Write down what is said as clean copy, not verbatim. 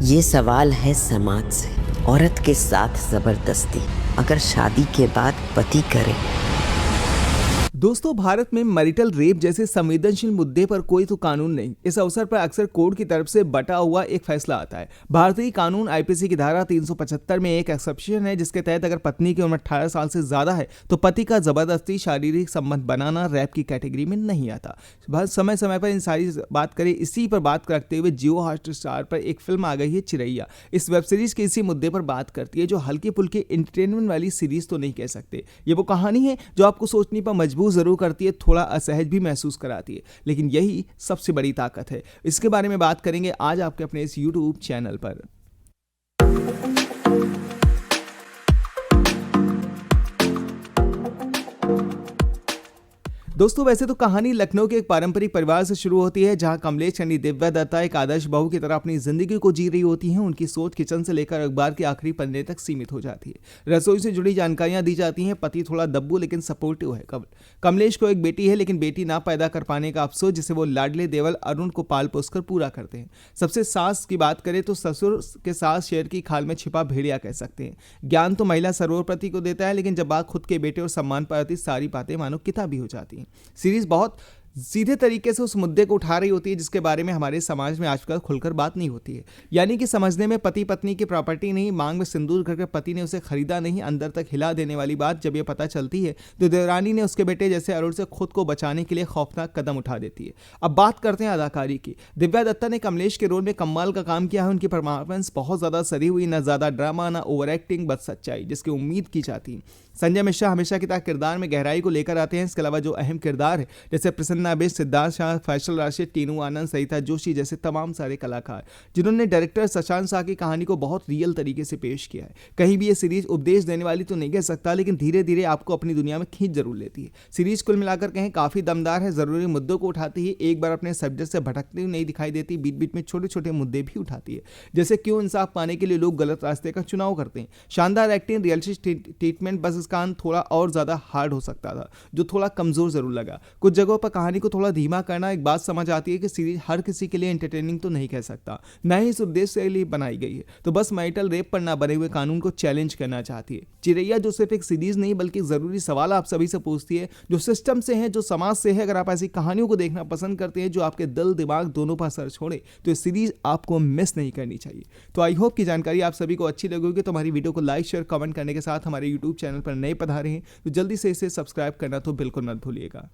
ये सवाल है समाज से। औरत के साथ जबरदस्ती अगर शादी के बाद पति करे। दोस्तों, भारत में मैरिटल रेप जैसे संवेदनशील मुद्दे पर कोई तो कानून नहीं। इस अवसर पर अक्सर कोर्ट की तरफ से बटा हुआ एक फैसला आता है। भारतीय कानून आईपीसी की धारा 375 में एक एक्सेप्शन है, जिसके तहत अगर पत्नी की उम्र 18 साल से ज्यादा है तो पति का जबरदस्ती शारीरिक संबंध बनाना रैप की कैटेगरी में नहीं आता। समय समय पर इन सारी बात करें, इसी पर बात रखते हुए जियो हॉटस्टार पर एक फिल्म आ गई है चिरैया। इस वेब सीरीज के इसी मुद्दे पर बात करती है, जो हल्की फुल्की एंटरटेनमेंट वाली सीरीज तो नहीं कह सकते। ये वो कहानी है जो आपको सोचने पर मजबूर जरूर करती है, थोड़ा असहज भी महसूस कराती है, लेकिन यही सबसे बड़ी ताकत है। इसके बारे में बात करेंगे आज आपके अपने इस YouTube चैनल पर। दोस्तों, वैसे तो कहानी लखनऊ के एक पारंपरिक परिवार से शुरू होती है, जहां कमलेश यानी दिव्या दत्ता एक आदर्श बहू की तरह अपनी जिंदगी को जी रही होती हैं। उनकी सोच किचन से लेकर अखबार के आखिरी पन्ने तक सीमित हो जाती है। रसोई से जुड़ी जानकारियां दी जाती हैं। पति थोड़ा दब्बू लेकिन सपोर्टिव है। कमलेश को एक बेटी है, लेकिन बेटी ना पैदा कर पाने का अफसोस, जिसे वो लाडले देवल अरुण को पाल पोस कर पूरा करते हैं। सबसे सास की बात करें तो ससुर के साथ शेर की खाल में छिपा भेड़िया कह सकते हैं। ज्ञान तो महिला सर्वोपरि को देता है, लेकिन जब बात खुद के बेटे और सम्मान पर आती, सारी बातें मानो किताबी हो जाती हैं। सीरीज बहुत सीधे तरीके से उस मुद्दे को उठा रही होती है जिसके बारे में हमारे समाज में आजकल खुलकर बात नहीं होती है। यानी कि समझने में पति पत्नी की प्रॉपर्टी नहीं, मांग में सिंदूर करके पति ने उसे खरीदा नहीं, अंदर तक हिला देने वाली बात जब ये पता चलती है तो देवरानी ने उसके बेटे जैसे अरुण से खुद को बचाने के लिए खौफनाक कदम उठा देती है। अब बात करते हैं अदाकारी की। दिव्या दत्ता ने कमलेश के रोल में कमाल का काम किया है। उनकी परफॉर्मेंस बहुत ज्यादा सरी हुई, ना ज्यादा ड्रामा ना ओवर एक्टिंग, बस सच्चाई जिसकी उम्मीद की जाती है। संजय मिश्रा हमेशा की तरह किरदार में गहराई को लेकर आते हैं। इसके अलावा जो अहम किरदार है, जैसे प्रसन्ना बेश, सिद्धार्थ शाह, फैसल राशिद, टीनू आनंद, सरिता जोशी जैसे तमाम सारे कलाकार, जिन्होंने डायरेक्टर शशांक शाह की कहानी को बहुत रियल तरीके से पेश किया है। कहीं भी ये सीरीज उपदेश देने वाली तो नहीं कह सकता, लेकिन धीरे धीरे आपको अपनी दुनिया में खींच जरूर लेती है। सीरीज कुल मिलाकर कहें काफी दमदार है, जरूरी मुद्दों को उठाती है, एक बार अपने सब्जेक्ट से भटकती हुई नहीं दिखाई देती, बीच बीच में छोटे छोटे मुद्दे भी उठाती है, जैसे क्यों इंसाफ पाने के लिए लोग गलत रास्ते का चुनाव करते हैं। शानदार एक्टिंग, रियलिस्टिक ट्रीटमेंट, बस इसका अंत थोड़ा और ज्यादा हार्ड हो सकता था, जो थोड़ा कमजोर जरूर लगा। कुछ जगहों पर कहानी को थोड़ा धीमा करना। एक बात समझ आती है कि सीरीज हर किसी के लिए एंटरटेनिंग तो नहीं कह सकता, न ही इस उद्देश्य के लिए बनाई गई है, तो बस मैरिटल रेप पर ना बने हुए कानून को चैलेंज करना चाहती है। चिरैया जो सिर्फ एक सीरीज नहीं बल्कि जरूरी सवाल आप सभी से पूछती है, जो सिस्टम से है, जो समाज से है। अगर आप ऐसी कहानियों को देखना पसंद करते हैं जो आपके दिल दिमाग दोनों पर असर छोड़े, तो इस सीरीज आपको मिस नहीं करनी चाहिए। तो आई होप की जानकारी आप सभी को अच्छी लगी होगी। तो हमारी वीडियो को लाइक शेयर कमेंट करने के साथ हमारे यूट्यूब चैनल पर नए पधारे हैं तो जल्दी से इसे सब्सक्राइब करना तो बिल्कुल मत भूलिएगा।